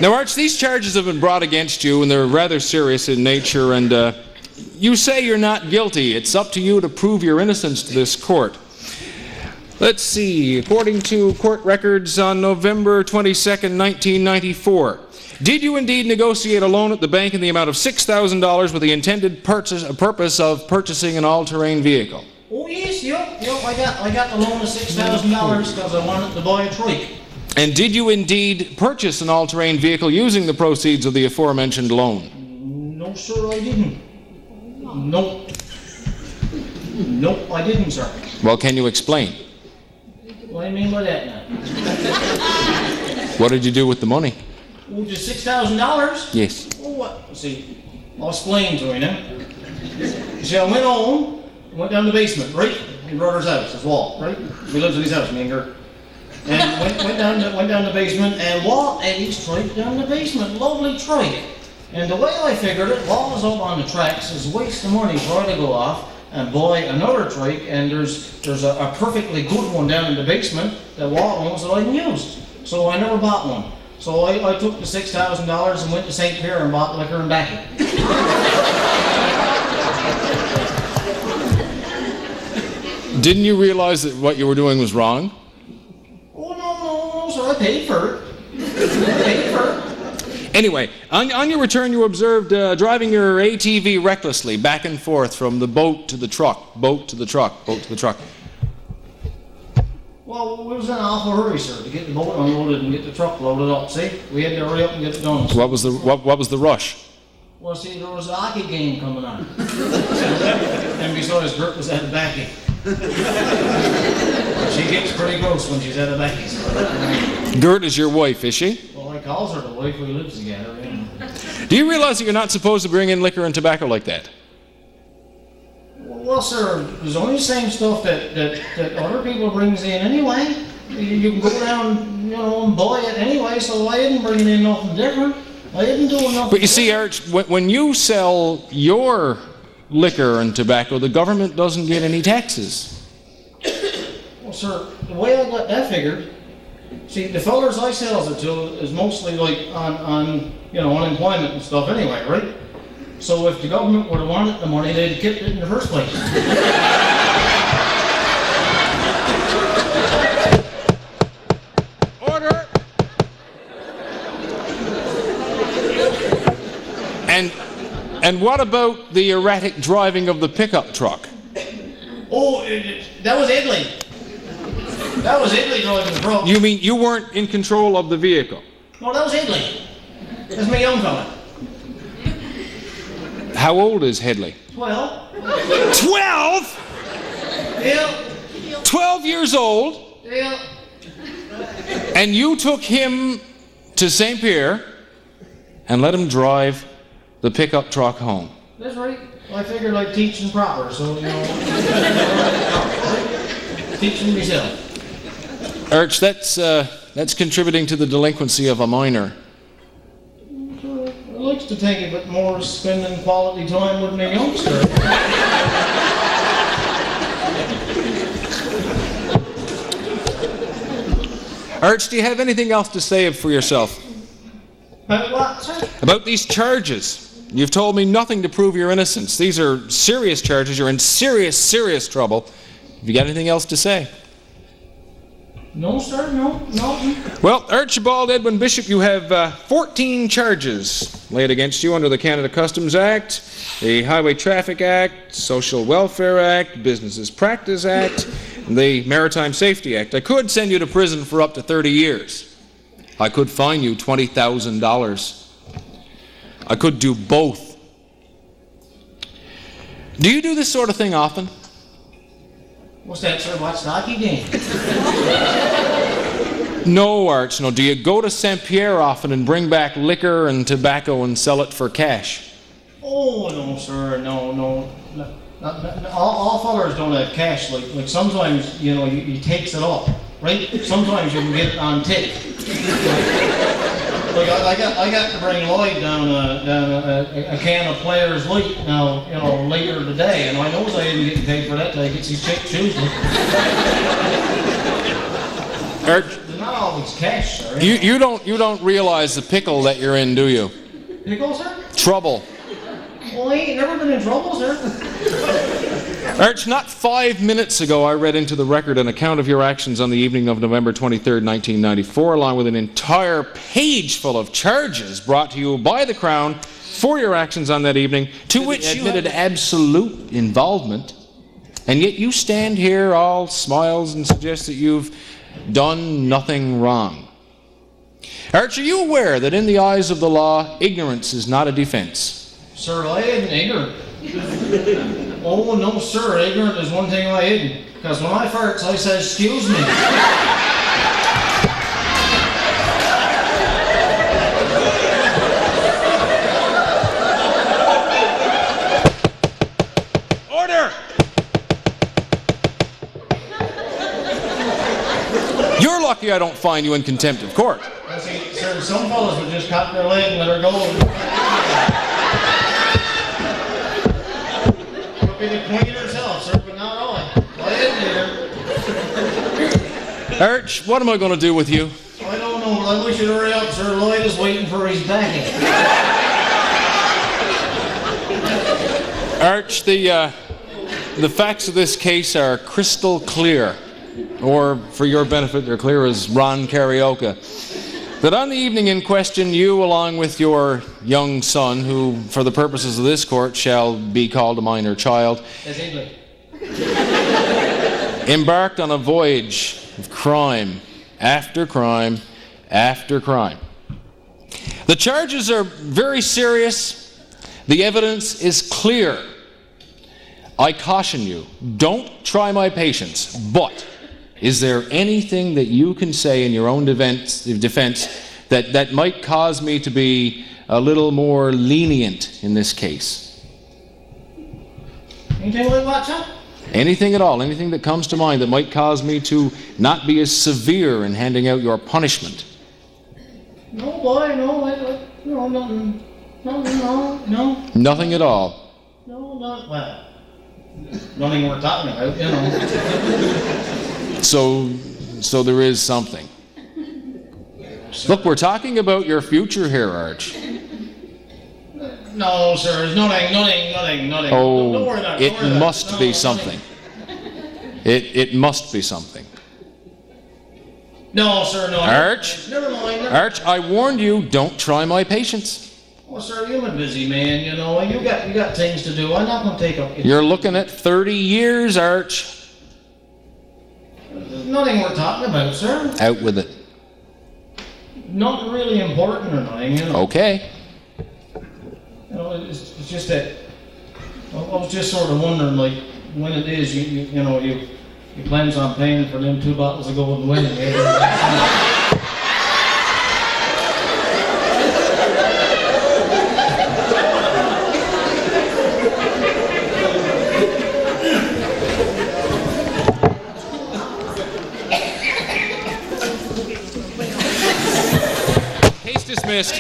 Now, Arch, these charges have been brought against you, and they're rather serious in nature, and you say you're not guilty. It's up to you to prove your innocence to this court. Let's see. According to court records on November 22nd, 1994, did you indeed negotiate a loan at the bank in the amount of $6,000 with the intended purpose of purchasing an all-terrain vehicle? Oh yes, yep. I got the loan of $6,000 because I wanted to buy a trike. And did you indeed purchase an all-terrain vehicle using the proceeds of the aforementioned loan? No, sir, I didn't. Nope. Nope, I didn't, sir. Well, can you explain? What do you mean by that now? What did you do with the money? Oh, just $6,000? Yes. Oh, what? See, I'll explain to you now. See, I went home, went down to the basement, right? In brother's house, his wall, right? We lives in his house, me and Gert. And went down the basement and walked Eddie's trike down the basement. Lovely trike. And the way I figured it, while I was up on the tracks, is waste of money for I to go off and buy another trike, and there's a perfectly good one down in the basement that Walt owns that I can use. So I never bought one. So I took the $6,000 and went to St. Pierre and bought liquor and baccy. Didn't you realize that what you were doing was wrong? Oh, no, so I paid for it. I paid for it. Anyway, on your return you observed driving your ATV recklessly back and forth from the boat to the truck, boat to the truck, boat to the truck. Well, we was in an awful hurry, sir, to get the boat unloaded and get the truck loaded up, see? We had to hurry up and get it done. So what was the rush? Well, see, there was a hockey game coming on. And besides, Gert was at the baccy. She gets pretty gross when she's at the baccy. Gert is your wife, is she? Well, I calls her the wife. We lives together. You know. Do you realize that you're not supposed to bring in liquor and tobacco like that? Well, sir, there's only the same stuff that other people brings in anyway. You can go down, you know, and buy it anyway, so I didn't bring in nothing different. I didn't do nothing. But you see, Arch, when you sell your liquor and tobacco, the government doesn't get any taxes. Well, sir, the way I got that figured, see, the fellers I sells it to is mostly like on you know, unemployment and stuff anyway, right? So if the government would have wanted the money, they'd have kept it in the first place. Order! And what about the erratic driving of the pickup truck? Oh, that was Italy. That was Italy driving the truck. You mean you weren't in control of the vehicle? No, that was Italy. That's my young fella. How old is Headley? 12. 12? Yeah. 12 years old? Yeah. And you took him to St. Pierre and let him drive the pickup truck home? That's right. I figured I'd teach him proper, so, you know, teach him myself. Arch, that's contributing to the delinquency of a minor. I likes to take a bit more spending quality time with my youngster. Arch, do you have anything else to say for yourself? What, sir? About these charges. You've told me nothing to prove your innocence. These are serious charges. You're in serious, serious trouble. Have you got anything else to say? No, sir, no. Well, Archibald Edwin Bishop, you have 14 charges laid against you under the Canada Customs Act, the Highway Traffic Act, Social Welfare Act, Businesses Practice Act, and the Maritime Safety Act. I could send you to prison for up to 30 years. I could fine you $20,000. I could do both. Do you do this sort of thing often? What's that, sir? Watch the hockey game. No, Arch, no. Do you go to St. Pierre often and bring back liquor and tobacco and sell it for cash? Oh, no, sir, no. All fellers don't have cash. Like sometimes, you know, you takes it off, right? Sometimes you can get it on tick. Like I got to bring Lloyd down a can of Players Light now, you know, later today, and I knows I didn't get paid for that till I get these check Tuesday. Arch, The not always cash, sir. You don't realize the pickle that you're in, do you? Pickle, sir? Trouble. Well, I ain't never been in trouble, sir. Arch, not 5 minutes ago I read into the record an account of your actions on the evening of November 23rd, 1994, along with an entire page full of charges brought to you by the Crown for your actions on that evening, to which you admitted absolute involvement. And yet you stand here all smiles and suggest that you've done nothing wrong. Arch, are you aware that in the eyes of the law, ignorance is not a defense? Sir, I ain't ignorant. Oh, no, sir. Ignorant is one thing I ain't. Because when I farts, I say, excuse me. Order! You're lucky I don't find you in contempt of court. See, sir, some fellas would just cock their leg and let her go. Be the queen herself, sir, but not I. Arch, what am I going to do with you? I don't know, but I wish you'd hurry up, sir. Lloyd is waiting for his backing. Arch, the facts of this case are crystal clear. Or, for your benefit, they're clear as Ron Karaoke. That on the evening in question, you, along with your young son, who, for the purposes of this court, shall be called a minor child, embarked on a voyage of crime after crime after crime. The charges are very serious. The evidence is clear. I caution you, don't try my patience, but is there anything that you can say in your own defense that might cause me to be a little more lenient in this case? Anything like what, sir? Anything at all, anything that comes to mind that might cause me to not be as severe in handing out your punishment? No, boy, no, nothing. No. Nothing at all? No, not, well, nothing we're talking about, you know. So there is something. Look, we're talking about your future here, Arch. No, sir, there's nothing. Oh, don't worry about it must be something. It must be something. No, sir, no. Arch? Never mind. Arch, I warned you, don't try my patience. Well, sir, you're a busy man, you know, and you got things to do. I'm not going to take up... You're looking at 30 years, Arch. There's nothing we're talking about, sir. Out with it. Not really important or nothing, you know. Okay. You know, it's just that I was just sort of wondering, like, when it is you plans on paying for them 2 bottles of golden wing. Case dismissed.